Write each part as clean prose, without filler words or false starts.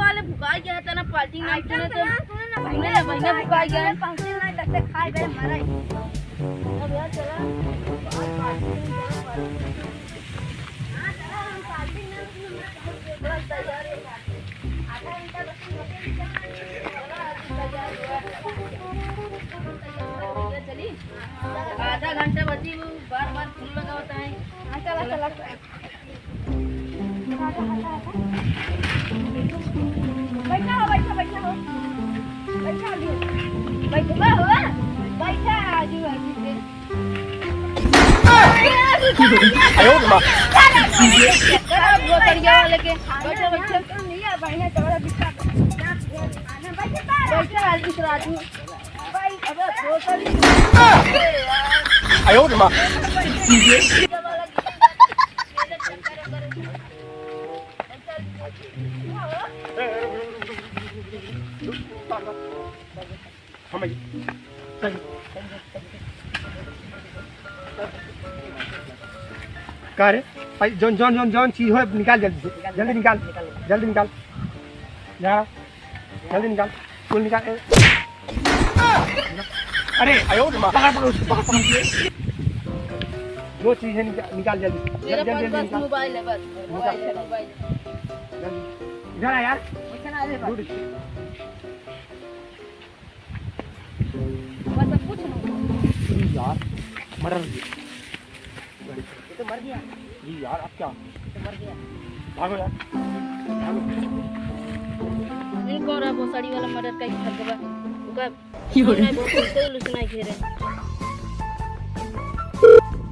वाले भुकाई गया था ना पार्टी ना सुने तो महीने भुकाई गया फंक्शन नहीं लगते खाए गए मरे अब यार चला आज पार्टी हां चला हम पार्टी में बड़ा तैयार है आधा घंटा बस चली आधा घंटा बची वो बार फूल लगा होता है हां चला बैठा हो आयो मां गोतरिया वाले के बैठो नहीं है बहने तोड़ा बिछा बैठा इस रात में भाई अबे गोतरी आयो मां का रे भाई जौन चीज हो निकाल जल्दी निकाल जा जल्दी निकाल फूल निकाल अरे आयो पकड़ वो चीज है निकाल जल्दी मोबाइल है बस मोबाइल इधर आ यार यार मर तो मर गया जी यार अब क्या तो मर गया भागो यार नहीं कौन रहा वो साड़ी वाला मर्डर का ही खरगवा उनका नहीं वो तो लुसना घेरे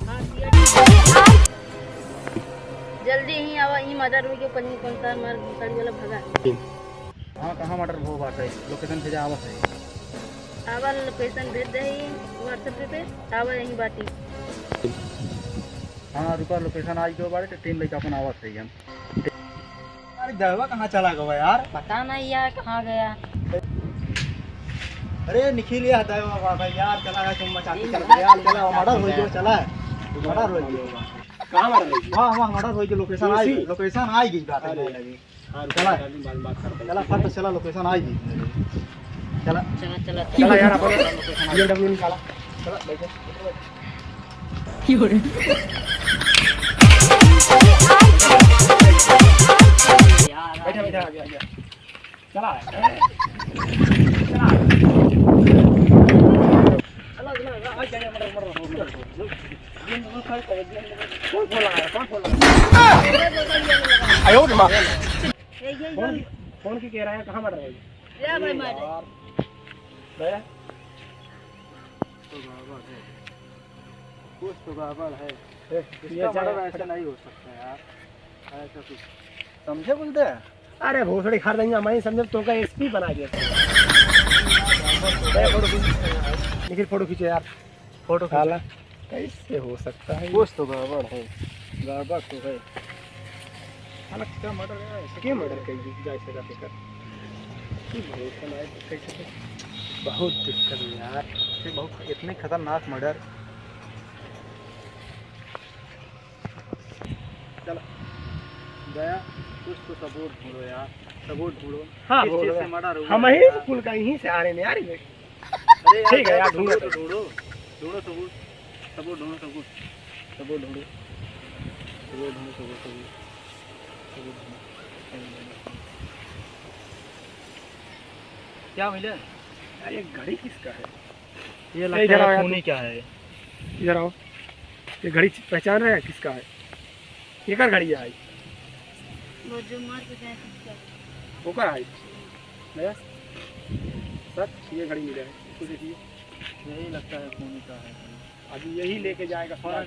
हां जल्दी ही आवा ई मर्डर हो के पत्नी कौन सा मर साड़ी वाला भगा हां कहां मर्डर हो बात है लोकेशन भेजा आवत है आवा लोकेशन भेज दे व्हाट्सएप पे आवा यही बाती हाँ रुका लोकेशन आज के बारे ट्रेन लेके अपन आवाज सही हम अरे दरवा कहाँ चला गया यार पता नहीं यार कहाँ गया अरे निखिल ये हटाए भाई यार चला है तुम मचाते चल यार चला मर्डर हो गया चला मर्डर हो गया कहाँ मर्डर हो गया हां मर्डर हो गया लोकेशन आई गई बात है चला चला फट चला लोकेशन आई गई चला यार अपन ये निकाला चला बैठो बैठा आ गया चला आयो मां फोन की कह रहा है कहाँ मर रहा है भाई मार दया कुछ तो गड़बड़ है ये ऐसा नहीं हो सकता यार ऐसा कुछ समझे बोलते हैं अरे भोसड़ी खा देंगे मैं समझे तो का एसपी बना दिया लेकिन फोटो खींचो यार फोटो खाला कैसे हो सकता है कुछ तो गड़बड़ है गड़बड़ तो है अलग क्या मर्डर है क्या मर्डर कर जैसे का फिकर बहुत दिक्कत है यार ये बहुत इतने खतरनाक मर्डर चलो गया कुछ तो सबूत ढूंढो यार सबूत ढूंढो हाँ हम ही स्कूल का यहीं से आ रहे हैं यार ये अरे ठीक है यार ढूंढो सबूत क्या मिला यार ये घड़ी किसका है ये लगता है खूनी क्या है इधर आओ ये घड़ी पहचान रहे हैं किसका है ये कर घड़ी आई वो जो मार के गए किसका वो कर आई नया सर ये घड़ी मिला है इसको देखिए यही लगता है खूनी का है अभी यही लेके जाएगा सर